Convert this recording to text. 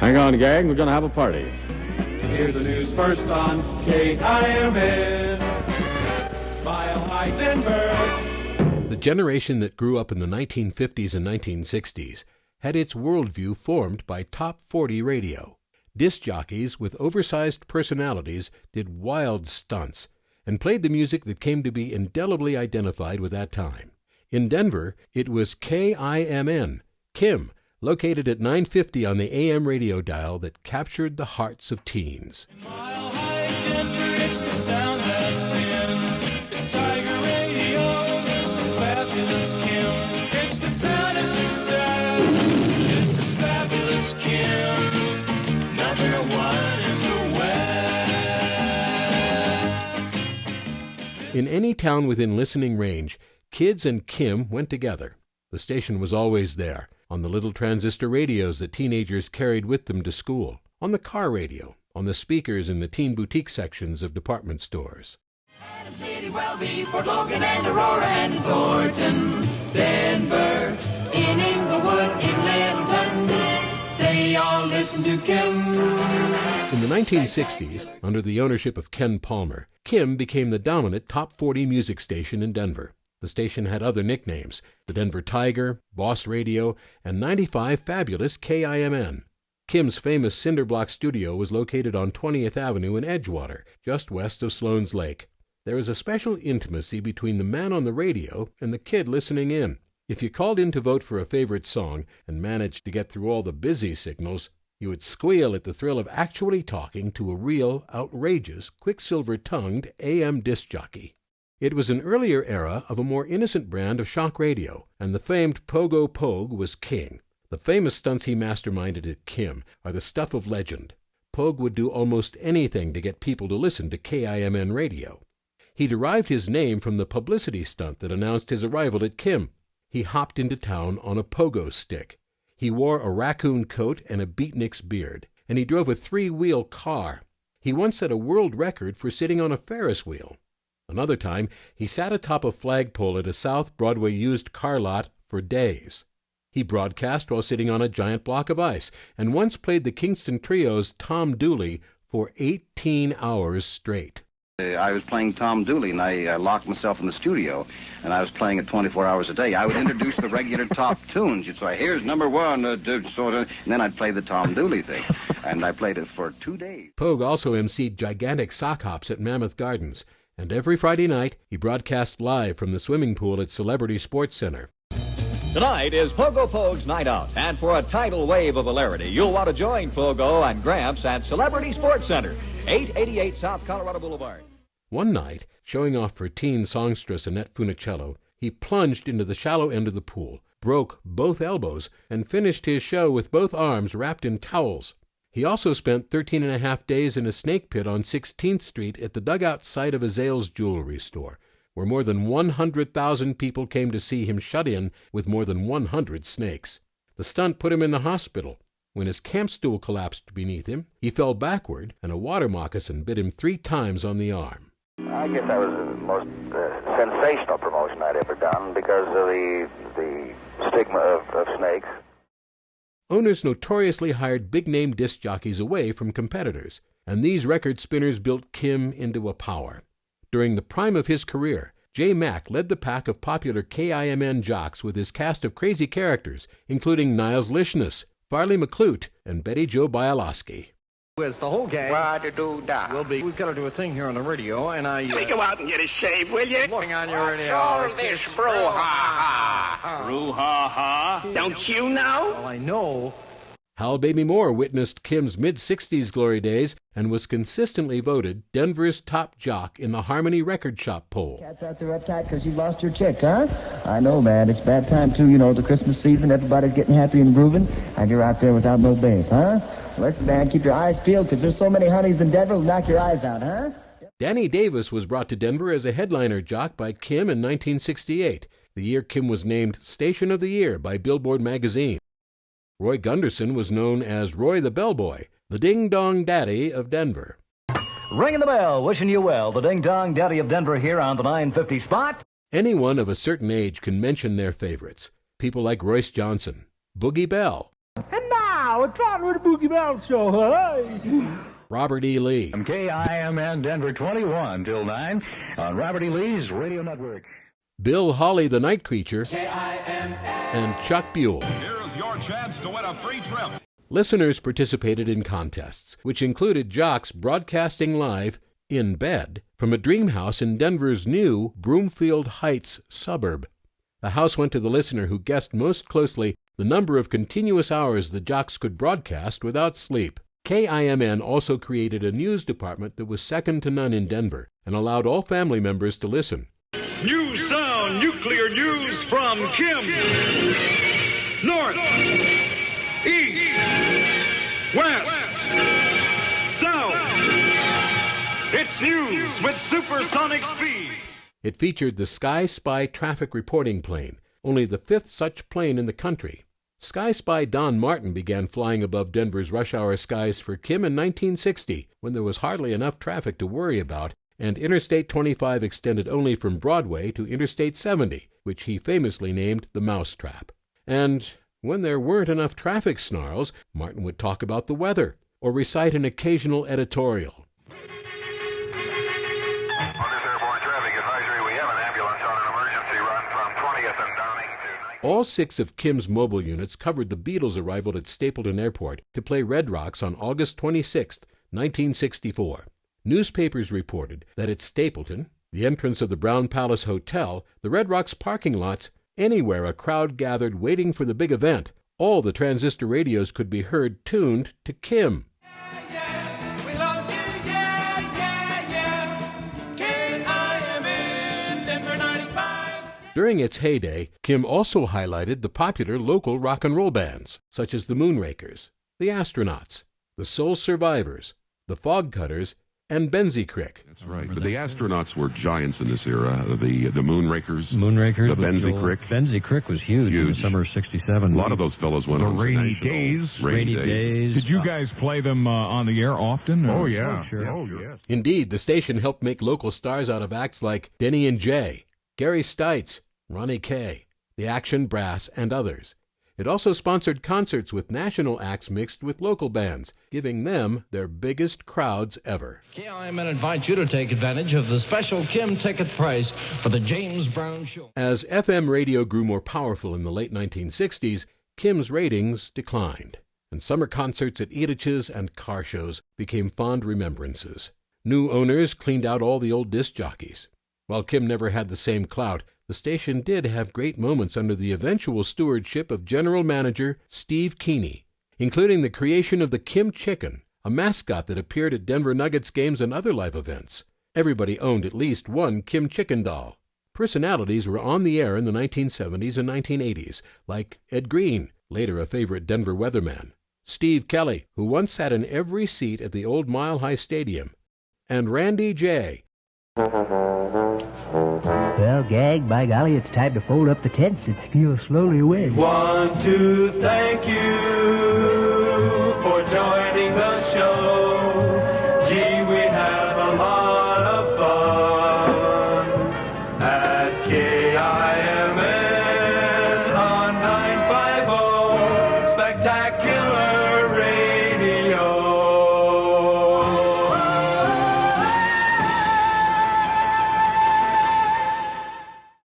Hang on, gang. We're going to have a party. Hear the news first on KIMN. Mile High Denver. The generation that grew up in the 1950s and 1960s had its worldview formed by top 40 radio. Disc jockeys with oversized personalities did wild stunts and played the music that came to be indelibly identified with that time. In Denver, it was KIMN, Kim, located at 950 on the AM radio dial, that captured the hearts of teens. Mile High Denver, it's the sound that's in. It's Tiger Radio, this is Fabulous Kim. It's the sound of success, this is Fabulous Kim. Number one in the West. In any town within listening range, kids and Kim went together. The station was always there, on the little transistor radios that teenagers carried with them to school, on the car radio, on the speakers in the teen boutique sections of department stores. Adams City, Welby, Fort Logan, and Aurora, and Thornton, Denver, in Inglewood, in Littleton, they all listen to Kim. In the 1960s, under the ownership of Ken Palmer, Kim became the dominant top 40 music station in Denver. The station had other nicknames: the Denver Tiger, Boss Radio, and 95 Fabulous KIMN. Kim's famous cinder block studio was located on 20th Avenue in Edgewater, just west of Sloan's Lake. There is a special intimacy between the man on the radio and the kid listening in. If you called in to vote for a favorite song and managed to get through all the busy signals, you would squeal at the thrill of actually talking to a real, outrageous, quicksilver-tongued AM disc jockey. It was an earlier era of a more innocent brand of shock radio, and the famed Pogo Pogue was king. The famous stunts he masterminded at Kim are the stuff of legend. Pogue would do almost anything to get people to listen to KIMN radio. He derived his name from the publicity stunt that announced his arrival at Kim. He hopped into town on a pogo stick. He wore a raccoon coat and a beatnik's beard, and he drove a 3-wheel car. He once set a world record for sitting on a Ferris wheel. Another time, he sat atop a flagpole at a South Broadway used car lot for days. He broadcast while sitting on a giant block of ice, and once played the Kingston Trio's Tom Dooley for 18 hours straight. I was playing Tom Dooley, and I locked myself in the studio, and I was playing it 24 hours a day. I would introduce the regular top tunes. You'd say, here's number one, and then I'd play the Tom Dooley thing, and I played it for 2 days. Pogue also emceed gigantic sock hops at Mammoth Gardens, and every Friday night he broadcast live from the swimming pool at Celebrity Sports Center. Tonight is Pogo Pogue's Night Out, and for a tidal wave of hilarity, you'll want to join Pogo and Gramps at Celebrity Sports Center, 888 South Colorado Boulevard. One night, showing off for teen songstress Annette Funicello, he plunged into the shallow end of the pool, broke both elbows, and finished his show with both arms wrapped in towels. He also spent 13 and a half days in a snake pit on 16th Street at the dugout site of a Zales jewelry store, where more than 100,000 people came to see him shut in with more than 100 snakes. The stunt put him in the hospital. When his camp stool collapsed beneath him, he fell backward, and a water moccasin bit him 3 times on the arm. I guess that was the most sensational promotion I'd ever done because of the stigma of snakes. Owners notoriously hired big-name disc jockeys away from competitors, and these record spinners built Kim into a power. During the prime of his career, J. Mack led the pack of popular KIMN jocks with his cast of crazy characters, including Niles Lishness, Farley McClute, and Betty Jo Bialowski. With the whole gang, we've got to do a thing here on the radio, and Hey, go out and get a shave, will you? Looking on your radio. All this brouhaha. Brouhaha? Don't you know? Well, I know. Hal Baby Moore witnessed Kim's mid-60s glory days and was consistently voted Denver's top jock in the Harmony Record Shop poll. Cats out there uptight because you lost your chick, huh? I know, man. It's bad time, too. You know, the Christmas season, everybody's getting happy and grooving, and you're out there without no babe, huh? Listen, man, keep your eyes peeled because there's so many honeys in Denver who'll knock your eyes out, huh? Danny Davis was brought to Denver as a headliner jock by Kim in 1968, the year Kim was named Station of the Year by Billboard magazine. Roy Gunderson was known as Roy the Bellboy, the ding-dong daddy of Denver. Ringing the bell, wishing you well. The ding-dong daddy of Denver here on the 950 spot. Anyone of a certain age can mention their favorites. People like Royce Johnson, Boogie Bell, And now, we're trying with the Boogie Mountain Show, hey! Robert E. Lee. From KIMN Denver 21 till 9 on Robert E. Lee's Radio Network. Bill Hawley, the Night Creature, KIMN. and Chuck Buell. Here's your chance to win a free trip. Listeners participated in contests, which included jocks broadcasting live in bed from a dream house in Denver's new Broomfield Heights suburb. The house went to the listener who guessed most closely the number of continuous hours the jocks could broadcast without sleep. KIMN also created a news department that was second to none in Denver and allowed all family members to listen. New sound nuclear news from KIMN. North, east, west, south. It's news with supersonic speed. It featured the Sky Spy traffic reporting plane, only the fifth such plane in the country. Sky Spy Don Martin began flying above Denver's rush-hour skies for KIMN in 1960, when there was hardly enough traffic to worry about, and Interstate 25 extended only from Broadway to Interstate 70, which he famously named the Mousetrap. And when there weren't enough traffic snarls, Martin would talk about the weather or recite an occasional editorial. All 6 of KIMN's mobile units covered the Beatles' arrival at Stapleton Airport to play Red Rocks on August 26, 1964. Newspapers reported that at Stapleton, the entrance of the Brown Palace Hotel, the Red Rocks parking lots, anywhere a crowd gathered waiting for the big event, all the transistor radios could be heard tuned to KIMN. During its heyday, KIMN also highlighted the popular local rock and roll bands, such as the Moonrakers, the Astronauts, the Soul Survivors, the Fog Cutters, and Benzie Crick. That's right. But the Astronauts were giants in this era. The Moonrakers, the Benzie Crick. Benzie Crick was huge in the summer of '67. A lot of those fellows went on Rainy Days. Did you guys play them on the air often? Oh, yeah. Oh, sure. Oh, yes. Indeed, the station helped make local stars out of acts like Denny and Jay, Gary Stites, Ronnie Kay, the Action Brass, and others. It also sponsored concerts with national acts mixed with local bands, giving them their biggest crowds ever. KIMN invites you to take advantage of the special KIMN ticket price for the James Brown Show. As FM radio grew more powerful in the late 1960s, KIMN's ratings declined, and summer concerts at Edith's and car shows became fond remembrances. New owners cleaned out all the old disc jockeys. While KIMN never had the same clout, the station did have great moments under the eventual stewardship of General Manager Steve Keeney, including the creation of the Kim Chicken, a mascot that appeared at Denver Nuggets games and other live events. Everybody owned at least one Kim Chicken doll. Personalities were on the air in the 1970s and 1980s, like Ed Green, later a favorite Denver weatherman, Steve Kelly, who once sat in every seat at the old Mile High Stadium, and Randy J. Well, Gag, by golly, it's time to fold up the tents and steal slowly away. 1, 2, thank you.